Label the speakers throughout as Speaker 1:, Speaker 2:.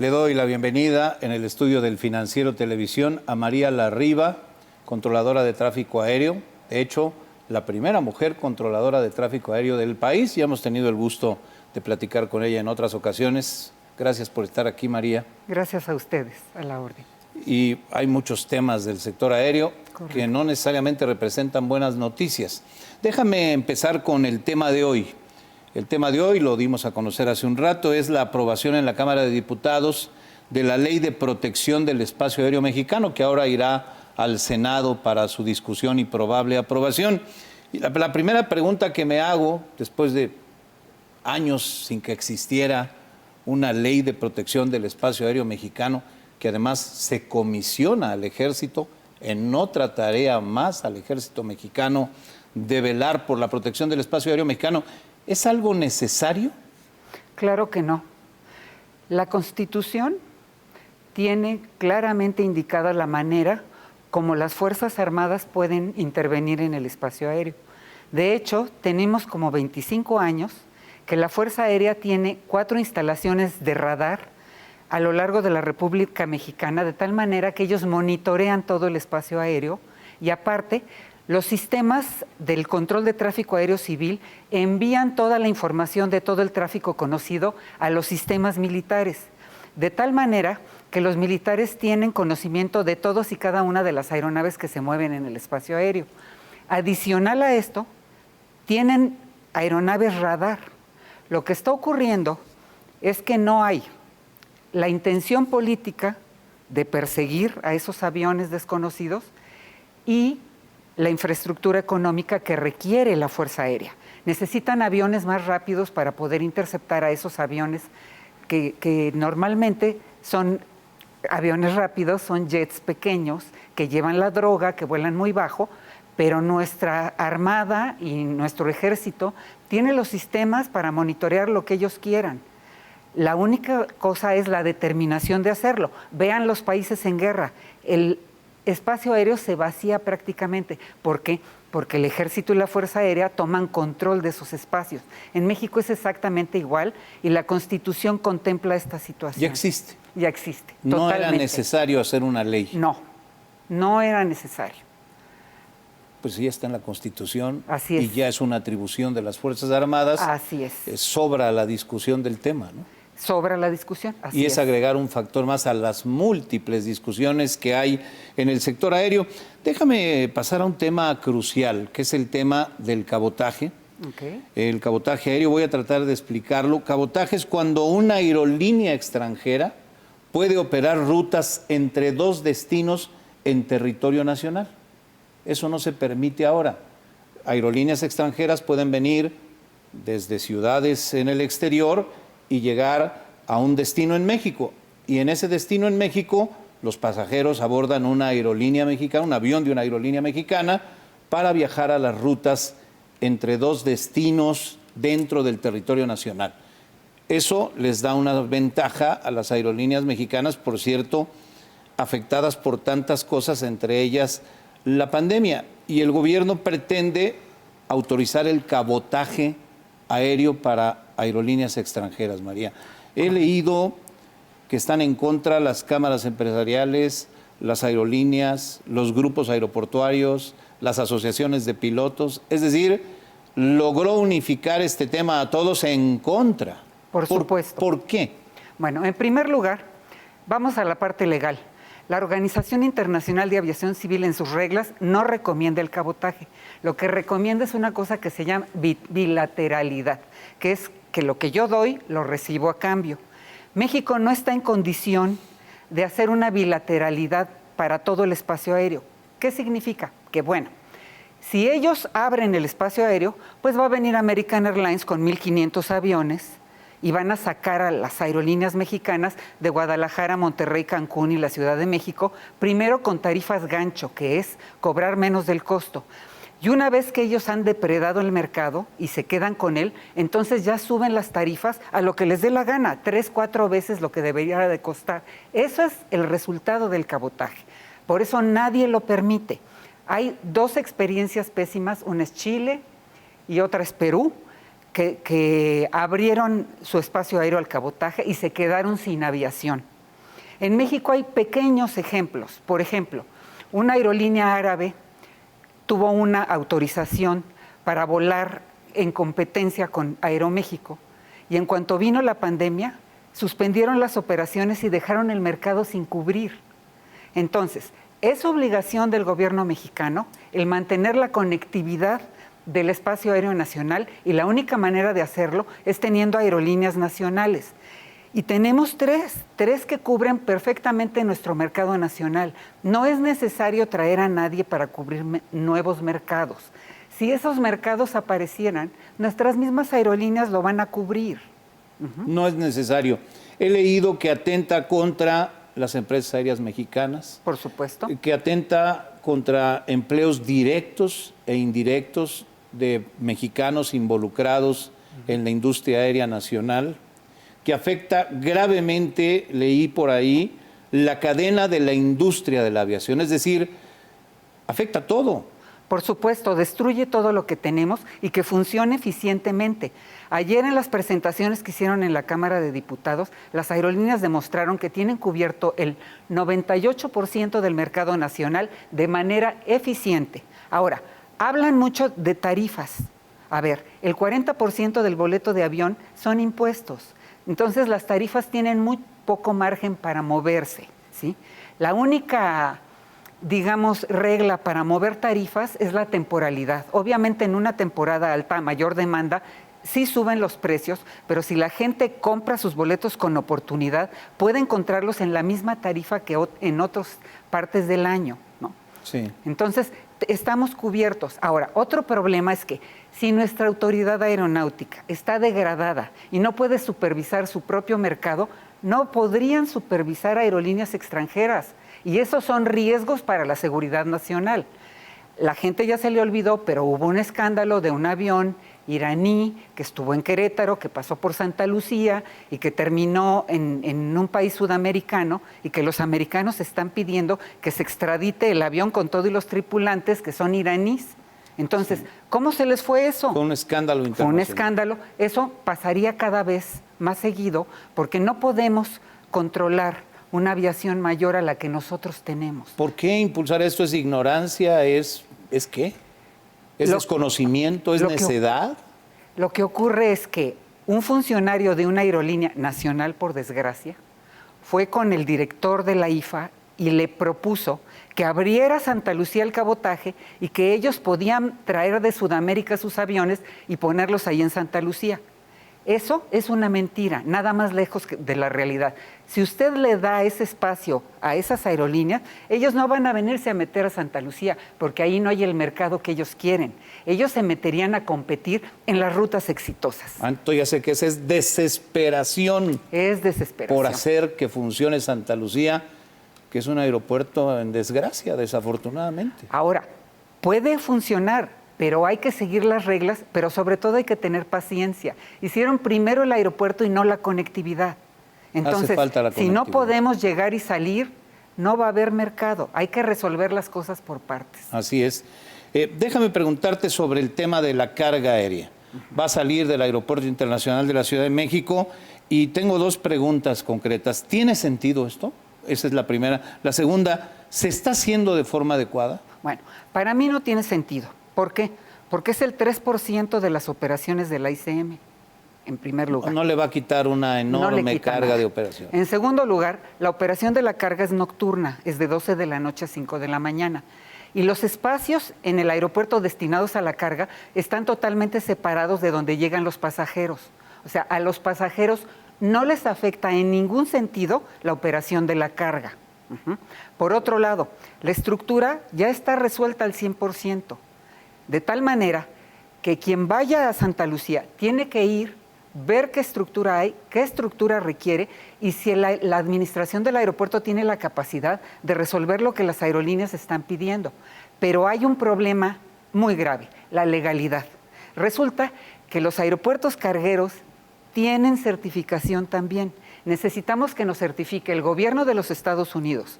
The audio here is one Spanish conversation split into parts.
Speaker 1: Le doy la bienvenida en el estudio del Financiero Televisión a María Larriba, controladora de tráfico aéreo. De hecho, la primera mujer controladora de tráfico aéreo del país. Ya hemos tenido el gusto de platicar con ella en otras ocasiones. Gracias por estar aquí, María.
Speaker 2: Gracias a ustedes, a la orden.
Speaker 1: Y hay muchos temas del sector aéreo
Speaker 2: Correcto.
Speaker 1: que no necesariamente representan buenas noticias. Déjame empezar con el tema de hoy. El tema de hoy, lo dimos a conocer hace un rato, es la aprobación en la Cámara de Diputados de la Ley de Protección del Espacio Aéreo Mexicano, que ahora irá al Senado para su discusión y probable aprobación. Y la primera pregunta que me hago, después de años sin que existiera una ley de protección del espacio aéreo mexicano, que además se comisiona al Ejército en otra tarea más al Ejército mexicano de velar por la protección del espacio aéreo mexicano, ¿es algo necesario?
Speaker 2: Claro que no. La Constitución tiene claramente indicada la manera como las Fuerzas Armadas pueden intervenir en el espacio aéreo. De hecho, tenemos como 25 años que la Fuerza Aérea tiene 4 instalaciones de radar a lo largo de la República Mexicana, de tal manera que ellos monitorean todo el espacio aéreo y aparte, los sistemas del control de tráfico aéreo civil envían toda la información de todo el tráfico conocido a los sistemas militares, de tal manera que los militares tienen conocimiento de todos y cada una de las aeronaves que se mueven en el espacio aéreo. Adicional a esto, tienen aeronaves radar. Lo que está ocurriendo es que no hay la intención política de perseguir a esos aviones desconocidos y la infraestructura económica que requiere la Fuerza Aérea. Necesitan aviones más rápidos para poder interceptar a esos aviones que normalmente son aviones rápidos, son jets pequeños que llevan la droga, que vuelan muy bajo, pero nuestra Armada y nuestro Ejército tienen los sistemas para monitorear lo que ellos quieran. La única cosa es la determinación de hacerlo. Vean los países en guerra. El espacio aéreo se vacía prácticamente. ¿Por qué? Porque el Ejército y la Fuerza Aérea toman control de esos espacios. En México es exactamente igual y la Constitución contempla esta situación.
Speaker 1: Ya existe.
Speaker 2: Ya existe.
Speaker 1: No
Speaker 2: totalmente.
Speaker 1: era necesario hacer una ley.
Speaker 2: No, no era necesario.
Speaker 1: Pues ya está en la Constitución.
Speaker 2: Así es.
Speaker 1: Y ya es una atribución de las Fuerzas Armadas.
Speaker 2: Así es.
Speaker 1: Sobra la discusión del tema, ¿no?
Speaker 2: Sobra la discusión. Así
Speaker 1: y es agregar un factor más a las múltiples discusiones que hay en el sector aéreo. Déjame pasar a un tema crucial, que es el tema del cabotaje.
Speaker 2: Okay.
Speaker 1: El cabotaje aéreo, voy a tratar de explicarlo. Cabotaje es cuando una aerolínea extranjera puede operar rutas entre 2 destinos en territorio nacional. Eso no se permite ahora. Aerolíneas extranjeras pueden venir desde ciudades en el exterior y llegar a un destino en México. Y en ese destino en México, los pasajeros abordan una aerolínea mexicana, un avión de una aerolínea mexicana, para viajar a las rutas entre 2 destinos dentro del territorio nacional. Eso les da una ventaja a las aerolíneas mexicanas, por cierto, afectadas por tantas cosas, entre ellas la pandemia. Y el gobierno pretende autorizar el cabotaje aéreo para aerolíneas extranjeras, María. He leído que están en contra las cámaras empresariales, las aerolíneas, los grupos aeroportuarios, las asociaciones de pilotos. Es decir, logró unificar este tema a todos en contra.
Speaker 2: Por supuesto.
Speaker 1: ¿Por qué?
Speaker 2: Bueno, en primer lugar, vamos a la parte legal. La Organización Internacional de Aviación Civil en sus reglas no recomienda el cabotaje. Lo que recomienda es una cosa que se llama bilateralidad, que es que lo que yo doy lo recibo a cambio. México no está en condición de hacer una bilateralidad para todo el espacio aéreo. ¿Qué significa? Que bueno, si ellos abren el espacio aéreo, pues va a venir American Airlines con 1,500 aviones y van a sacar a las aerolíneas mexicanas de Guadalajara, Monterrey, Cancún y la Ciudad de México, primero con tarifas gancho, que es cobrar menos del costo. Y una vez que ellos han depredado el mercado y se quedan con él, entonces ya suben las tarifas a lo que les dé la gana, 3, 4 veces lo que debería de costar. Eso es el resultado del cabotaje. Por eso nadie lo permite. Hay 2 experiencias pésimas, una es Chile y otra es Perú, que abrieron su espacio aéreo al cabotaje y se quedaron sin aviación. En México hay pequeños ejemplos. Por ejemplo, una aerolínea árabe tuvo una autorización para volar en competencia con Aeroméxico y en cuanto vino la pandemia, suspendieron las operaciones y dejaron el mercado sin cubrir. Entonces, es obligación del gobierno mexicano el mantener la conectividad del espacio aéreo nacional y la única manera de hacerlo es teniendo aerolíneas nacionales. Y tenemos tres que cubren perfectamente nuestro mercado nacional. No es necesario traer a nadie para cubrir nuevos mercados. Si esos mercados aparecieran, nuestras mismas aerolíneas lo van a cubrir.
Speaker 1: No es necesario. He leído que atenta contra las empresas aéreas mexicanas.
Speaker 2: Por supuesto.
Speaker 1: Que atenta contra empleos directos e indirectos de mexicanos involucrados en la industria aérea nacional, que afecta gravemente, leí por ahí, la cadena de la industria de la aviación. Es decir, afecta todo.
Speaker 2: Por supuesto, destruye todo lo que tenemos y que funcione eficientemente. Ayer en las presentaciones que hicieron en la Cámara de Diputados, las aerolíneas demostraron que tienen cubierto el 98% del mercado nacional de manera eficiente. Ahora, hablan mucho de tarifas. A ver, el 40% del boleto de avión son impuestos. Entonces, las tarifas tienen muy poco margen para moverse, ¿sí? La única, digamos, regla para mover tarifas es la temporalidad. Obviamente, en una temporada alta, mayor demanda, sí suben los precios, pero si la gente compra sus boletos con oportunidad, puede encontrarlos en la misma tarifa que en otras partes del año, ¿no?
Speaker 1: Sí.
Speaker 2: Entonces, estamos cubiertos. Ahora, otro problema es que si nuestra autoridad aeronáutica está degradada y no puede supervisar su propio mercado, no podrían supervisar aerolíneas extranjeras. Y esos son riesgos para la seguridad nacional. La gente ya se le olvidó, pero hubo un escándalo de un avión iraní que estuvo en Querétaro, que pasó por Santa Lucía y que terminó en un país sudamericano y que los americanos están pidiendo que se extradite el avión con todos los tripulantes que son iraníes. Entonces, sí. ¿Cómo se les fue eso?
Speaker 1: Fue un escándalo internacional.
Speaker 2: Fue un escándalo. Eso pasaría cada vez más seguido porque no podemos controlar una aviación mayor a la que nosotros tenemos.
Speaker 1: ¿Por qué impulsar esto? ¿Es ignorancia? ¿Es qué? ¿Es desconocimiento? ¿Es necedad?
Speaker 2: Lo que ocurre es que un funcionario de una aerolínea nacional, por desgracia, fue con el director de la IFA y le propuso que abriera Santa Lucía el cabotaje y que ellos podían traer de Sudamérica sus aviones y ponerlos ahí en Santa Lucía. Eso es una mentira, nada más lejos de la realidad. Si usted le da ese espacio a esas aerolíneas, ellos no van a venirse a meter a Santa Lucía, porque ahí no hay el mercado que ellos quieren. Ellos se meterían a competir en las rutas exitosas.
Speaker 1: Entonces ya sé que esa es desesperación.
Speaker 2: Es desesperación.
Speaker 1: Por hacer que funcione Santa Lucía, que es un aeropuerto en desgracia, desafortunadamente.
Speaker 2: Ahora, puede funcionar, pero hay que seguir las reglas, pero sobre todo hay que tener paciencia. Hicieron primero el aeropuerto y no la conectividad. Entonces,
Speaker 1: hace falta la
Speaker 2: si no podemos llegar y salir, no va a haber mercado. Hay que resolver las cosas por partes.
Speaker 1: Así es. Déjame preguntarte sobre el tema de la carga aérea. Va a salir del Aeropuerto Internacional de la Ciudad de México y tengo dos preguntas concretas. ¿Tiene sentido esto? Esa es la primera. La segunda, ¿se está haciendo de forma adecuada?
Speaker 2: Bueno, para mí no tiene sentido. ¿Por qué? Porque es el 3% de las operaciones de la ICM, en primer lugar.
Speaker 1: No le va a quitar una enorme carga de operación.
Speaker 2: En segundo lugar, la operación de la carga es nocturna, es de 12 de la noche a 5 de la mañana. Y los espacios en el aeropuerto destinados a la carga están totalmente separados de donde llegan los pasajeros. O sea, a los pasajeros no les afecta en ningún sentido la operación de la carga. Por otro lado, la estructura ya está resuelta al 100%. De tal manera que quien vaya a Santa Lucía tiene que ir, ver qué estructura hay, qué estructura requiere y si la administración del aeropuerto tiene la capacidad de resolver lo que las aerolíneas están pidiendo. Pero hay un problema muy grave, la legalidad. Resulta que los aeropuertos cargueros tienen certificación también. Necesitamos que nos certifique el gobierno de los Estados Unidos,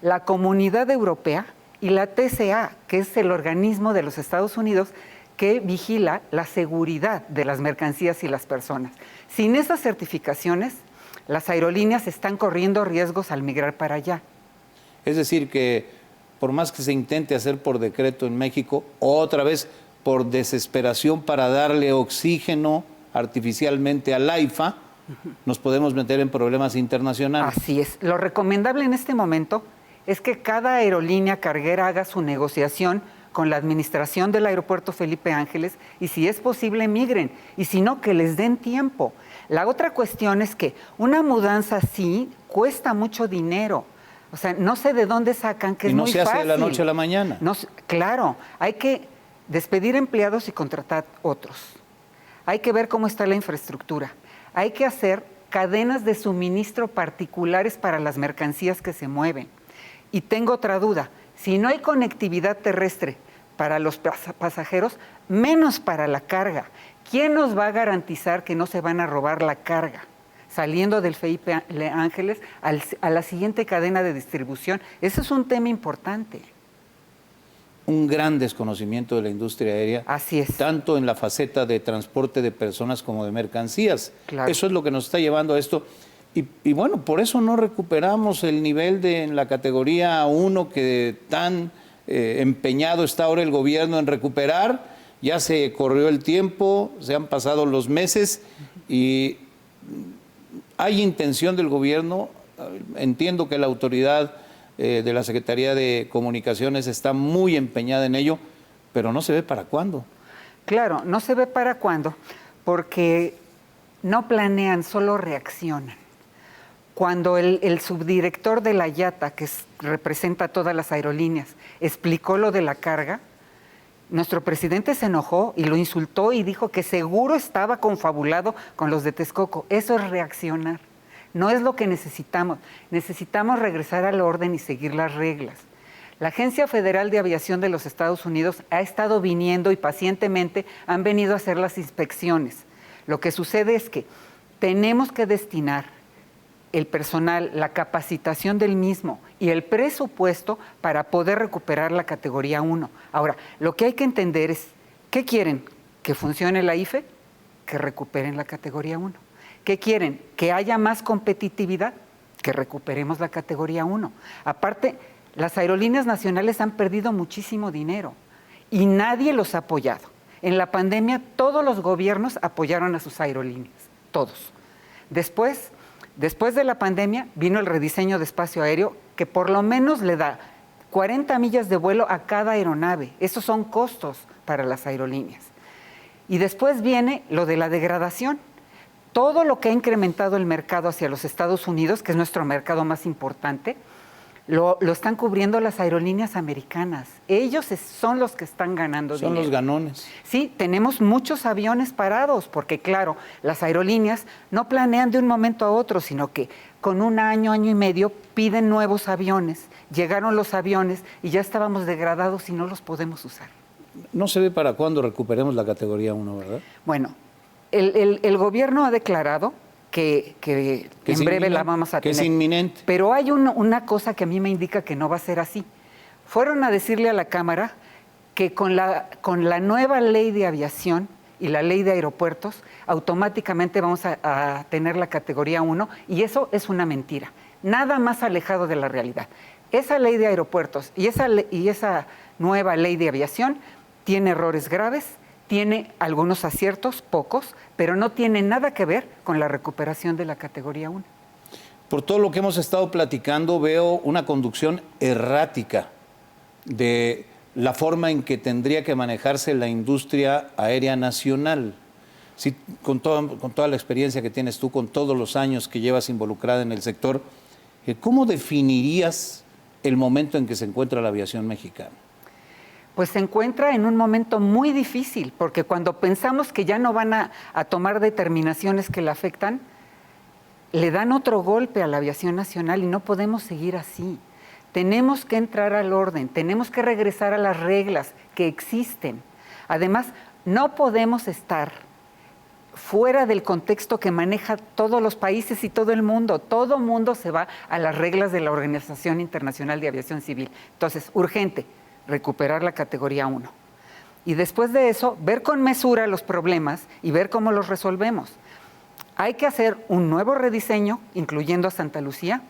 Speaker 2: la Comunidad Europea y la TCA, que es el organismo de los Estados Unidos que vigila la seguridad de las mercancías y las personas. Sin esas certificaciones, las aerolíneas están corriendo riesgos al migrar para allá.
Speaker 1: Es decir, que por más que se intente hacer por decreto en México, otra vez por desesperación para darle oxígeno artificialmente al AIFA, nos podemos meter en problemas internacionales.
Speaker 2: Así es. Lo recomendable en este momento es que cada aerolínea carguera haga su negociación con la administración del aeropuerto Felipe Ángeles y si es posible migren y si no que les den tiempo. La otra cuestión es que una mudanza así cuesta mucho dinero. O sea, no sé de dónde sacan que es muy fácil.
Speaker 1: Y no se hace de la noche a la mañana.
Speaker 2: No, claro, hay que despedir empleados y contratar otros. Hay que ver cómo está la infraestructura. Hay que hacer cadenas de suministro particulares para las mercancías que se mueven. Y tengo otra duda, si no hay conectividad terrestre para los pasajeros, menos para la carga. ¿Quién nos va a garantizar que no se van a robar la carga? Saliendo del Felipe Ángeles a la siguiente cadena de distribución. Ese es un tema importante.
Speaker 1: Un gran desconocimiento de la industria aérea.
Speaker 2: Así es.
Speaker 1: Tanto en la faceta de transporte de personas como de mercancías.
Speaker 2: Claro.
Speaker 1: Eso es lo que nos está llevando a esto. Y bueno, por eso no recuperamos el nivel en la categoría 1 que tan empeñado está ahora el gobierno en recuperar. Ya se corrió el tiempo, se han pasado los meses y hay intención del gobierno. Entiendo que la autoridad de la Secretaría de Comunicaciones está muy empeñada en ello, pero no se ve para cuándo. Claro,
Speaker 2: no se ve para cuándo, porque no planean, solo reaccionan. Cuando el subdirector de la IATA, que representa a todas las aerolíneas, explicó lo de la carga, nuestro presidente se enojó y lo insultó y dijo que seguro estaba confabulado con los de Texcoco. Eso es reaccionar. No es lo que necesitamos. Necesitamos regresar al orden y seguir las reglas. La Agencia Federal de Aviación de los Estados Unidos ha estado viniendo y pacientemente han venido a hacer las inspecciones. Lo que sucede es que tenemos que destinar el personal, la capacitación del mismo y el presupuesto para poder recuperar la categoría 1. Ahora, lo que hay que entender es, ¿qué quieren? ¿Que funcione la IFE? Que recuperen la categoría 1. ¿Qué quieren? ¿Que haya más competitividad? Que recuperemos la categoría 1. Aparte, las aerolíneas nacionales han perdido muchísimo dinero y nadie los ha apoyado. En la pandemia, todos los gobiernos apoyaron a sus aerolíneas, todos. Después de la pandemia, vino el rediseño de espacio aéreo, que por lo menos le da 40 millas de vuelo a cada aeronave. Esos son costos para las aerolíneas. Y después viene lo de la degradación. Todo lo que ha incrementado el mercado hacia los Estados Unidos, que es nuestro mercado más importante, lo están cubriendo las aerolíneas americanas. Ellos son los que están ganando dinero.
Speaker 1: Son los ganones.
Speaker 2: Sí, tenemos muchos aviones parados, porque claro, las aerolíneas no planean de un momento a otro, sino que con un año, año y medio, piden nuevos aviones. Llegaron los aviones y ya estábamos degradados y no los podemos usar.
Speaker 1: No se ve para cuándo recuperemos la categoría 1, ¿verdad?
Speaker 2: Bueno, el gobierno ha declarado que en breve la vamos a tener.
Speaker 1: Que es inminente.
Speaker 2: Pero hay una cosa que a mí me indica que no va a ser así. Fueron a decirle a la Cámara que con la nueva ley de aviación y la ley de aeropuertos, automáticamente vamos a tener la categoría 1, y eso es una mentira. Nada más alejado de la realidad. Esa ley de aeropuertos y esa nueva ley de aviación tiene errores graves, tiene algunos aciertos, pocos, pero no tiene nada que ver con la recuperación de la categoría 1.
Speaker 1: Por todo lo que hemos estado platicando, veo una conducción errática de la forma en que tendría que manejarse la industria aérea nacional. Sí, con toda la experiencia que tienes tú, con todos los años que llevas involucrada en el sector, ¿cómo definirías el momento en que se encuentra la aviación mexicana?
Speaker 2: Pues se encuentra en un momento muy difícil, porque cuando pensamos que ya no van a tomar determinaciones que la afectan, le dan otro golpe a la aviación nacional y no podemos seguir así. Tenemos que entrar al orden, tenemos que regresar a las reglas que existen. Además, no podemos estar fuera del contexto que maneja todos los países y todo el mundo. Todo mundo se va a las reglas de la Organización Internacional de Aviación Civil. Entonces, urgente, recuperar la categoría 1. Y después de eso, ver con mesura los problemas y ver cómo los resolvemos. Hay que hacer un nuevo rediseño, incluyendo a Santa Lucía.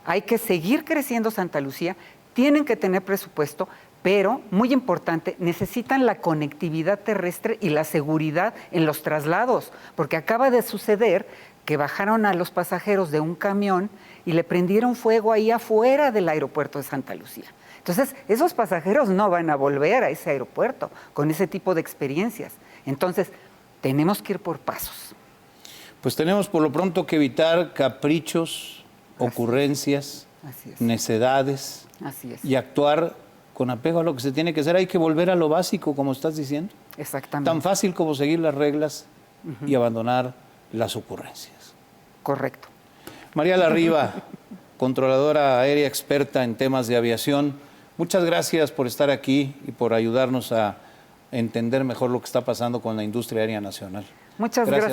Speaker 2: Hay que seguir creciendo Santa Lucía. Tienen que tener presupuesto, pero, muy importante, necesitan la conectividad terrestre y la seguridad en los traslados, porque acaba de suceder que bajaron a los pasajeros de un camión y le prendieron fuego ahí afuera del aeropuerto de Santa Lucía. Entonces, esos pasajeros no van a volver a ese aeropuerto con ese tipo de experiencias. Entonces, tenemos que ir por pasos.
Speaker 1: Pues tenemos por lo pronto que evitar caprichos, ocurrencias, necedades
Speaker 2: Así es.
Speaker 1: y actuar con apego a lo que se tiene que hacer. Hay que volver a lo básico, como estás diciendo.
Speaker 2: Exactamente.
Speaker 1: Tan fácil como seguir las reglas y abandonar las ocurrencias.
Speaker 2: Correcto.
Speaker 1: María Larriva, controladora aérea experta en temas de aviación, muchas gracias por estar aquí y por ayudarnos a entender mejor lo que está pasando con la industria aérea nacional.
Speaker 2: Muchas gracias.